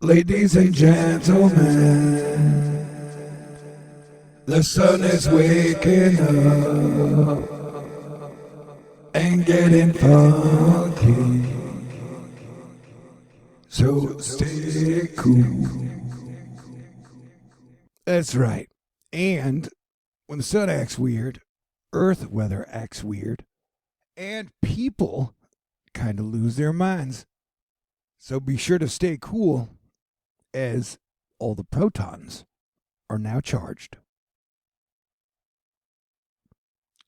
Ladies and gentlemen, the sun is waking up and getting funky. So stay cool. That's right. And when the sun acts weird, Earth weather acts weird, and people kind of lose their minds. So be sure to stay cool, as all the protons are now charged.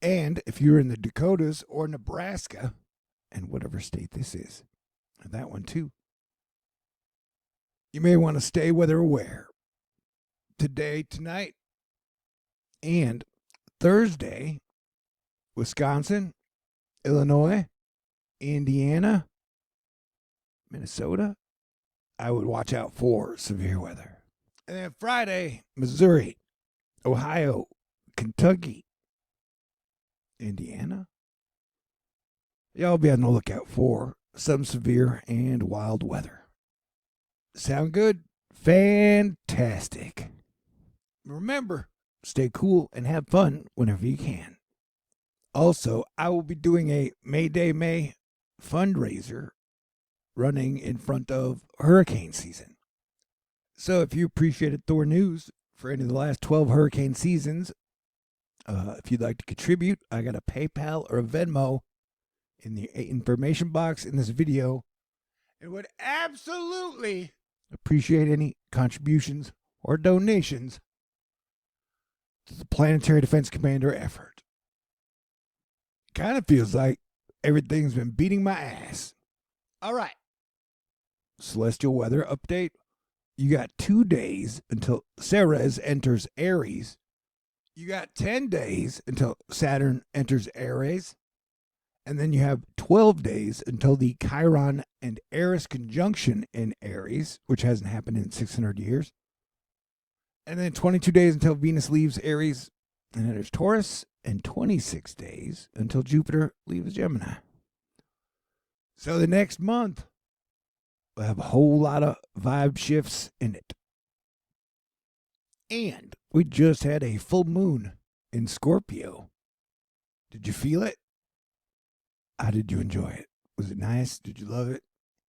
And if you're in the Dakotas or Nebraska, and whatever state this is, and that one too, you may want to stay weather aware. Today, tonight, and Thursday, Wisconsin, Illinois, Indiana, Minnesota, I would watch out for severe weather. And then Friday, Missouri, Ohio, Kentucky, Indiana. Y'all be on the lookout for some severe and wild weather. Sound good? Fantastic. Remember, stay cool and have fun whenever you can. Also, I will be doing a May Day May fundraiser running in front of hurricane season. So if you appreciated Thor News for any of the last 12 hurricane seasons, if you'd like to contribute, I got a PayPal or a Venmo in the information box in this video. And would absolutely appreciate any contributions or donations to the Planetary Defense Commander effort. Kind of feels like everything's been beating my ass. All right. Celestial weather update. You got 2 days until Ceres enters Aries. You got 10 days until Saturn enters Aries. And then you have 12 days until the Chiron and Eris conjunction in Aries, which hasn't happened in 600 years. And then 22 days until Venus leaves Aries and enters Taurus, and 26 days until Jupiter leaves Gemini. So the next month, we'll have a whole lot of vibe shifts in it. And we just had a full moon in Scorpio. Did you feel it? How did you enjoy it? Was it nice? Did you love it?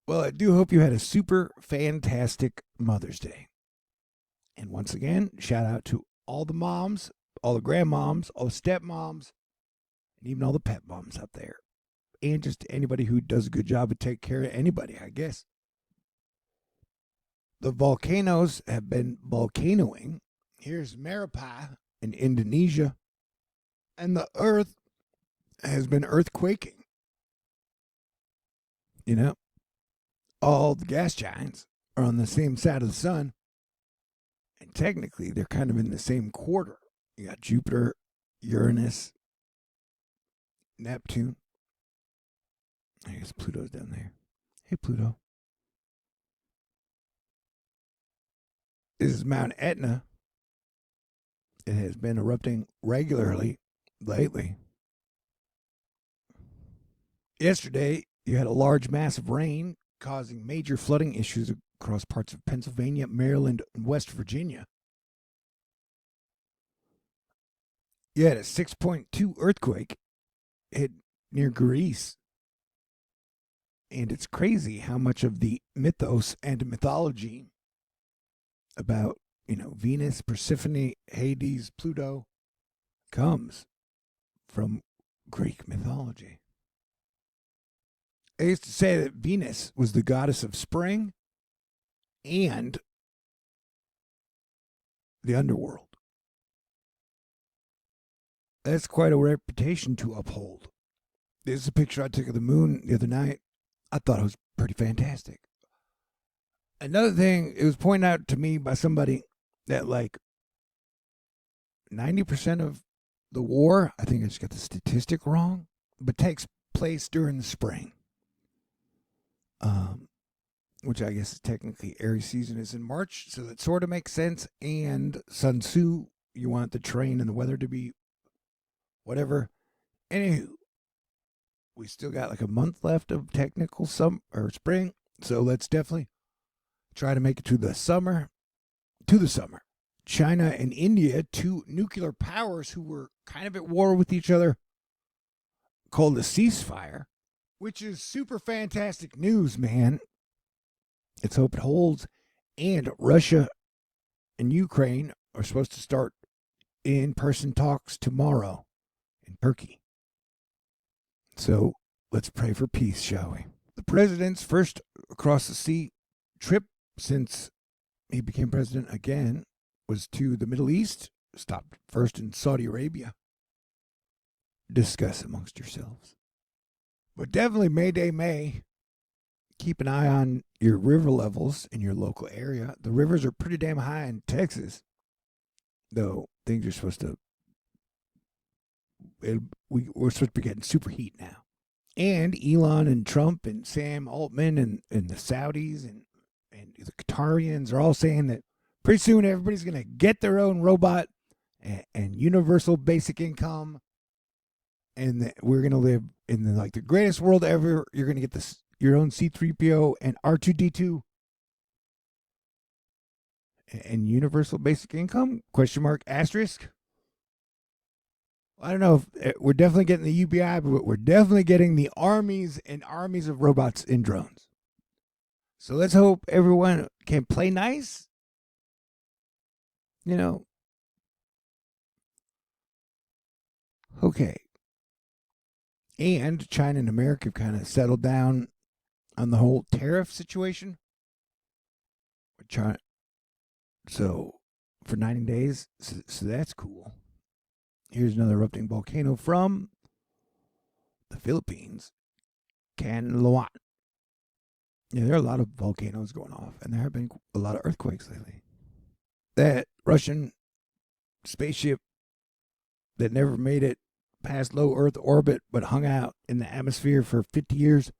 Well, I do hope you had a super fantastic Mother's Day. And once again, shout out to all the moms, all the grandmoms, all the stepmoms, and even all the pet moms out there. And just anybody who does a good job of taking care of anybody, I guess. The volcanoes have been volcanoing. Here's Merapi in Indonesia. And the earth has been earthquaking. You know, all the gas giants are on the same side of the sun. And technically, they're kind of in the same quarter. You got Jupiter, Uranus, Neptune. I guess Pluto's down there. Hey, Pluto. This is Mount Etna. It has been erupting regularly lately. Yesterday, you had a large mass of rain causing major flooding issues across parts of Pennsylvania, Maryland, and West Virginia. You had a 6.2 earthquake hit near Greece. And it's crazy how much of the mythos and mythology about, Venus, Persephone, Hades, Pluto comes from Greek mythology. I used to say that Venus was the goddess of spring and the underworld. That's quite a reputation to uphold. This is a picture I took of the moon the other night. I thought it was pretty fantastic. Another thing, it was pointed out to me by somebody that 90% of the war, I think I just got the statistic wrong, but takes place during the spring. Which I guess is technically Aries season is in March, so that sort of makes sense. And Sun Tzu, you want the terrain and the weather to be whatever. Anywho, we still got a month left of technical summer or spring, so let's definitely try to make it to the summer. To the summer. China and India, two nuclear powers who were kind of at war with each other, called a ceasefire, which is super fantastic news, man. Let's hope it holds. And Russia and Ukraine are supposed to start in-person talks tomorrow in Turkey. So let's pray for peace, shall we? The president's first across the sea trip since he became president again was to the Middle East, stopped first in Saudi Arabia. Discuss amongst yourselves. But definitely Mayday May. Keep an eye on your river levels in your local area. The rivers are pretty damn high in Texas, though things are supposed to. We're supposed to be getting super heat now. And Elon and Trump and Sam Altman and the Saudis and the Qatarians are all saying that pretty soon everybody's going to get their own robot and universal basic income, and that we're going to live in the greatest world ever. You're going to get your own C-3PO and R2-D2 and universal basic income? Question mark, asterisk. I don't know if we're definitely getting the UBI, but we're definitely getting the armies and armies of robots and drones. So let's hope everyone can play nice. You know. Okay. And China and America have kind of settled down on the whole tariff situation. China. So for 90 days, so that's cool. Here's another erupting volcano from the Philippines, Canlaon. Yeah, there are a lot of volcanoes going off, and there have been a lot of earthquakes lately. That Russian spaceship that never made it past low Earth orbit but hung out in the atmosphere for 50 years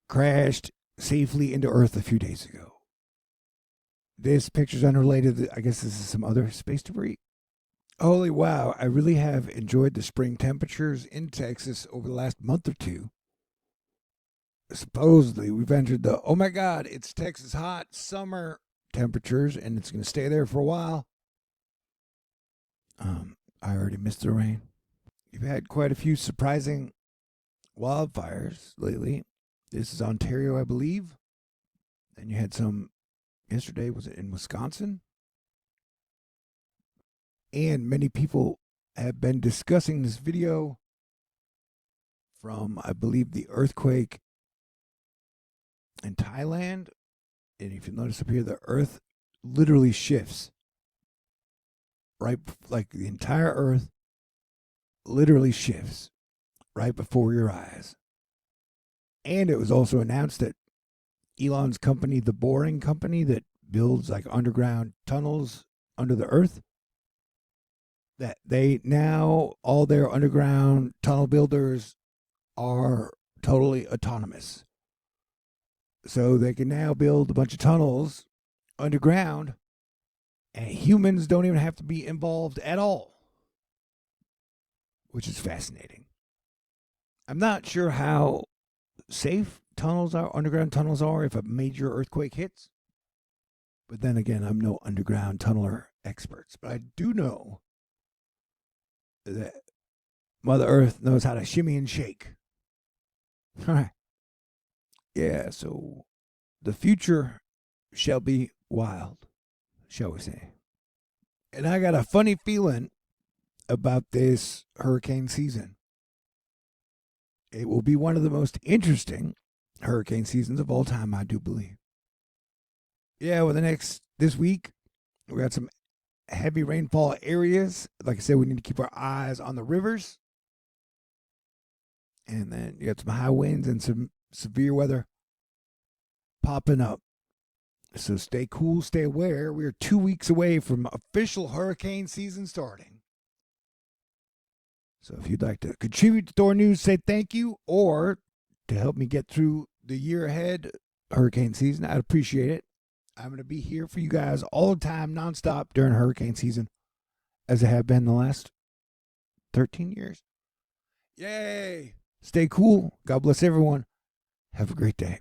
crashed safely into Earth a few days ago. This picture's unrelated. I guess this is some other space debris. Holy wow, I really have enjoyed the spring temperatures in Texas over the last month or two. Supposedly, we've entered the, oh my God, it's Texas hot summer temperatures, and it's going to stay there for a while. I already missed the rain. You've had quite a few surprising wildfires lately. This is Ontario, I believe. Then you had some yesterday, was it in Wisconsin? And many people have been discussing this video from, I believe, the earthquake in Thailand. And if you notice up here, the earth literally shifts. Right, like the entire earth literally shifts right before your eyes. And it was also announced that Elon's company, the Boring Company that builds like underground tunnels under the earth, that they now, all their underground tunnel builders are totally autonomous. So they can now build a bunch of tunnels underground, and humans don't even have to be involved at all, which is fascinating. I'm not sure how safe underground tunnels are if a major earthquake hits. But then again, I'm no underground tunneler experts. But I do know that Mother Earth knows how to shimmy and shake. All right. Yeah, so the future shall be wild, shall we say. And I got a funny feeling about this hurricane season. It will be one of the most interesting hurricane seasons of all time, I do believe. Yeah, well, this week, we got some heavy rainfall areas. Like I said, we need to keep our eyes on the rivers. And then you got some high winds and some severe weather popping up. So stay cool, stay aware. We are 2 weeks away from official hurricane season starting. So if you'd like to contribute to Thor News, say thank you, or to help me get through the year ahead hurricane season, I'd appreciate it. I'm going to be here for you guys all the time, nonstop during hurricane season, as I have been the last 13 years. Yay! Stay cool. God bless everyone. Have a great day.